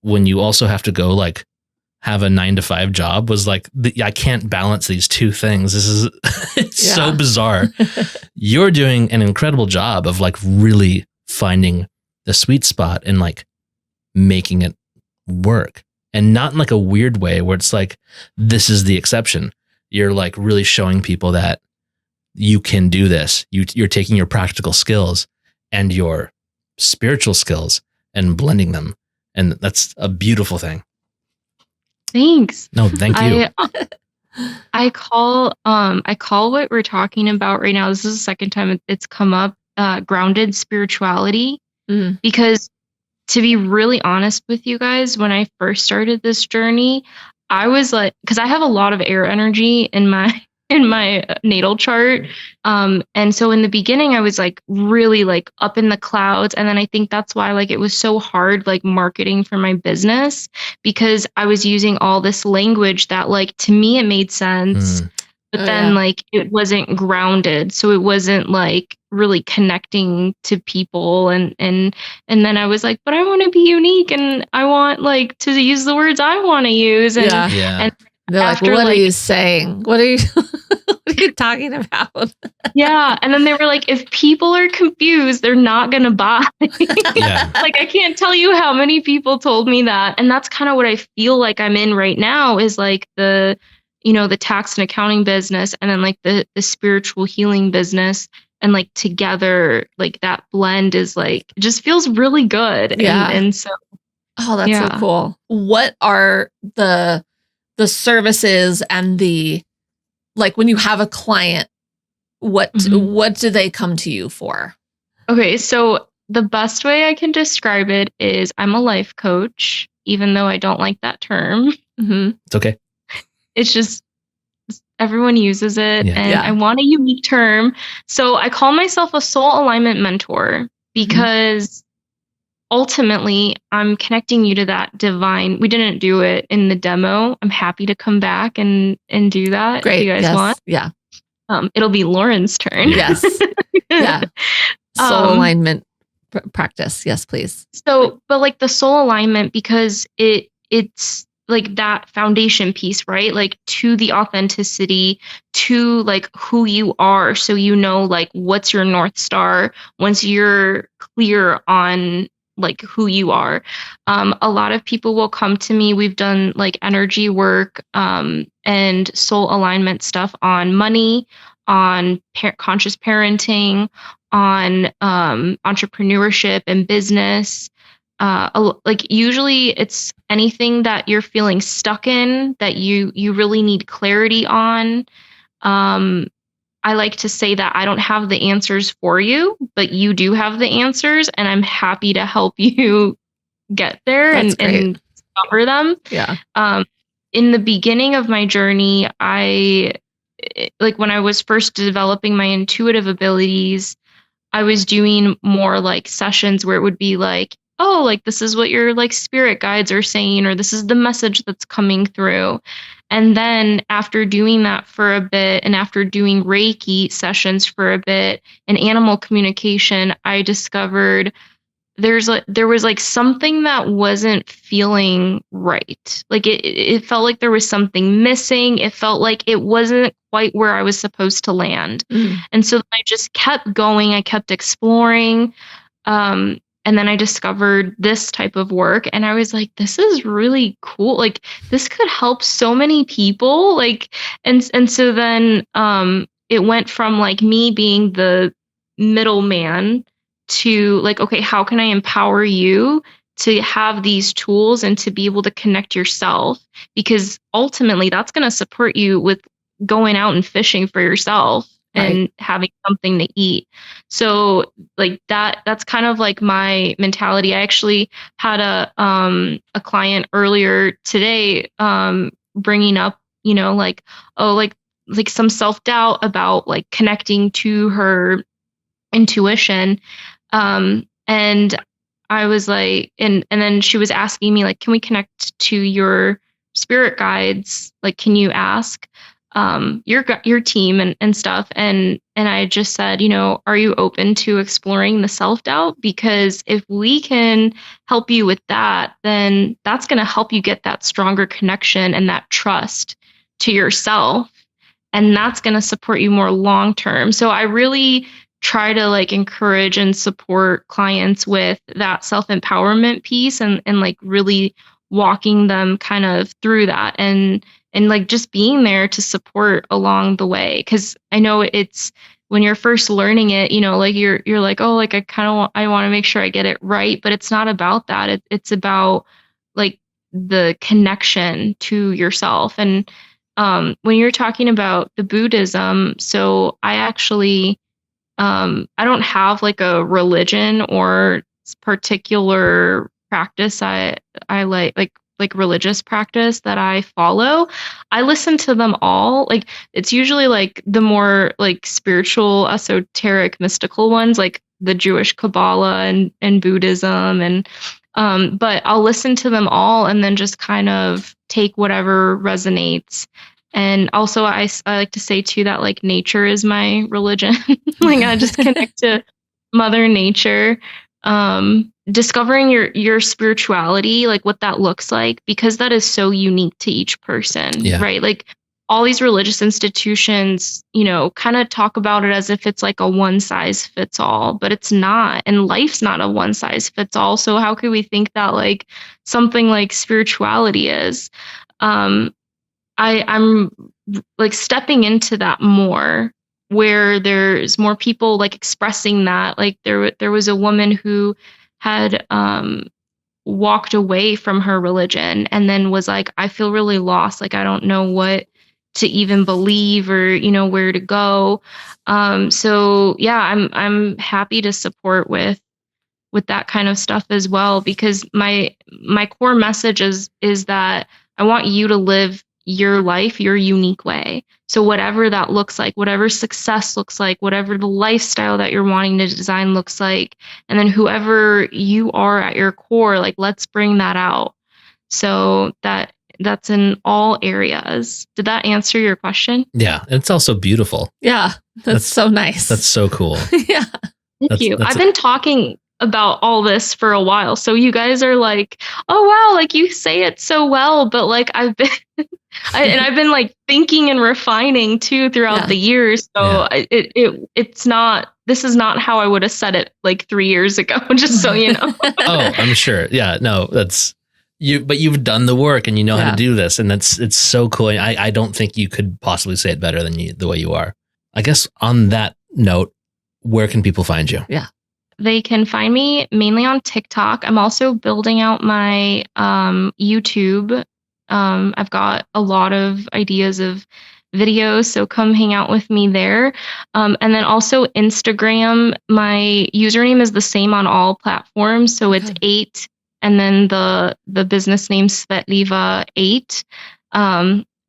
when you also have to go like have a 9-to-5 job, was like, I can't balance these two things. This is it's so bizarre. You're doing an incredible job of like really finding the sweet spot and like making it work, and not in like a weird way where it's like, this is the exception. You're like really showing people that you can do this. You're taking your practical skills and your spiritual skills and blending them. And that's a beautiful thing. Thanks. No, thank you. I call what we're talking about right now, this is the second time it's come up, grounded spirituality. Because to be really honest with you guys, when I first started this journey, I was like, because I have a lot of air energy in my natal chart. And so in the beginning, I was like really like up in the clouds. And then I think that's why like it was so hard like marketing for my business, because I was using all this language that like to me it made sense. But then like it wasn't grounded. So it wasn't like really connecting to people. And then I was like, but I want to be unique and I want like to use the words I want to use. And, and they're like, what are you saying? What are you talking about? And then they were like, if people are confused, they're not going to buy. Like, I can't tell you how many people told me that. And that's kind of what I feel like I'm in right now, is like the tax and accounting business, and then like the spiritual healing business, and like together, like that blend is like, just feels really good. And so, that's so cool. What are the services and the, like when you have a client, what do they come to you for? Okay. So the best way I can describe it is I'm a life coach, even though I don't like that term. It's okay. It's just, everyone uses it and I want a unique term. So I call myself a soul alignment mentor, because ultimately I'm connecting you to that divine. We didn't do it in the demo. I'm happy to come back and do that. Great. If you guys want. Yeah. It'll be Lauren's turn. Yes. Soul alignment practice. Yes, please. So, but like the soul alignment, because it's like that foundation piece, right? Like to the authenticity, to like who you are. So, like what's your North Star once you're clear on like who you are. A lot of people will come to me. We've done like energy work and soul alignment stuff on money, on conscious parenting, on entrepreneurship and business. Like usually it's anything that you're feeling stuck in that you really need clarity on. I like to say that I don't have the answers for you, but you do have the answers, and I'm happy to help you get there and discover them. Yeah. In the beginning of my journey, like when I was first developing my intuitive abilities, I was doing more like sessions where it would be like, oh, like this is what your like spirit guides are saying, or this is the message that's coming through. And then after doing that for a bit, and after doing Reiki sessions for a bit and animal communication, I discovered there was like something that wasn't feeling right. Like it felt like there was something missing. It felt like it wasn't quite where I was supposed to land. And so I just kept going. I kept exploring. And then I discovered this type of work, and I was like, this is really cool. Like this could help so many people. Like, and so then it went from like me being the middleman to like, okay, how can I empower you to have these tools and to be able to connect yourself? Because ultimately that's going to support you with going out and fishing for yourself and having something to eat. So like that's kind of like my mentality. I actually had a client earlier today bringing up, you know, like, oh, like some self-doubt about like connecting to her intuition. And I was like, and then she was asking me like, can we connect to your spirit guides? Like, can you ask your team and stuff? And I just said, you know, are you open to exploring the self-doubt? Because if we can help you with that, then that's going to help you get that stronger connection and that trust to yourself. And that's going to support you more long term. So I really try to like encourage and support clients with that self-empowerment piece and like really walking them kind of through that and like just being there to support along the way. Cause I know it's when you're first learning it, you know, like you're like, oh, like I want to make sure I get it right, but it's not about that. It's about like the connection to yourself. And when you're talking about the Buddhism, so I actually I don't have like a religion or particular practice I like religious practice that I follow. I listen to them all. Like it's usually like the more like spiritual, esoteric, mystical ones, like the Jewish Kabbalah and Buddhism and but I'll listen to them all and then just kind of take whatever resonates. And also I like to say too that like nature is my religion. Like I just connect to Mother Nature. Discovering your spirituality, like what that looks like, because that is so unique to each person, right? Like all these religious institutions, you know, kind of talk about it as if it's like a one size fits all, but it's not. And life's not a one size fits all. So how could we think that like something like spirituality is? I'm like stepping into that more, where there's more people like expressing that. Like there was a woman who had walked away from her religion and then was like, I feel really lost. Like I don't know what to even believe or, you know, where to go. So yeah, I'm happy to support with that kind of stuff as well, because my core message is that I want you to live your life your unique way. So whatever that looks like, whatever success looks like, whatever the lifestyle that you're wanting to design looks like, and then whoever you are at your core, like let's bring that out. So that's in all areas. Did that answer your question? Yeah, it's also beautiful. Yeah, that's so nice. That's so cool. Yeah. Thank you. I've been talking about all this for a while. So you guys are like, oh wow, like you say it so well, but like I've been And I've been like thinking and refining too throughout the years. So it's not, this is not how I would have said it like 3 years ago, just so you know. Oh, I'm sure. Yeah, no, that's you, but you've done the work and you know how to do this. And it's so cool. I don't think you could possibly say it better than the way you are. I guess on that note, where can people find you? Yeah. They can find me mainly on TikTok. I'm also building out my YouTube. I've got a lot of ideas of videos, so come hang out with me there. And then also Instagram. My username is the same on all platforms, so it's 8, and then the business name Svetliva 8.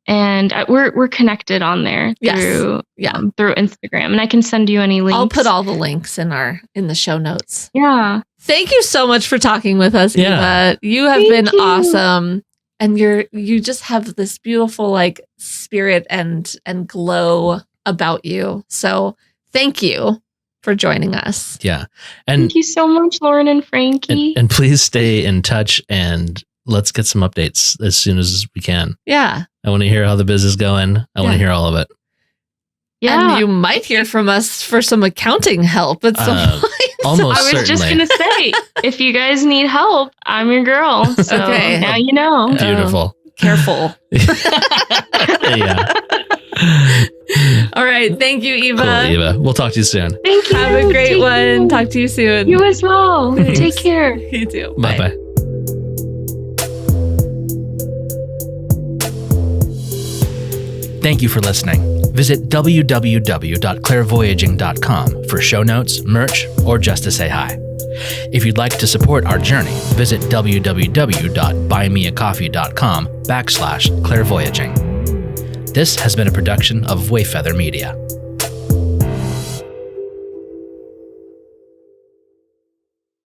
And we're connected on there through Instagram, and I can send you any links. I'll put all the links in the show notes. Yeah. Thank you so much for talking with us, Eva. You have been awesome, and you just have this beautiful like spirit and glow about you. So thank you for joining us. Yeah, and thank you so much, Lauren and Frankie. And please stay in touch, and let's get some updates as soon as we can. Yeah. I want to hear how the biz is going. I want to hear all of it. Yeah. And you might hear from us for some accounting help at some point. Almost I was just going to say, if you guys need help, I'm your girl. So now you know. Beautiful. Careful. Yeah. All right. Thank you, Eva. Cool, Eva. We'll talk to you soon. Thank you. Have a great one. Talk to you soon. You as well. Thanks. Take care. You too. Bye-bye. Thank you for listening. Visit www.clairvoyaging.com for show notes, merch, or just to say hi. If you'd like to support our journey, visit www.buymeacoffee.com/clairvoyaging. This has been a production of Wayfeather Media.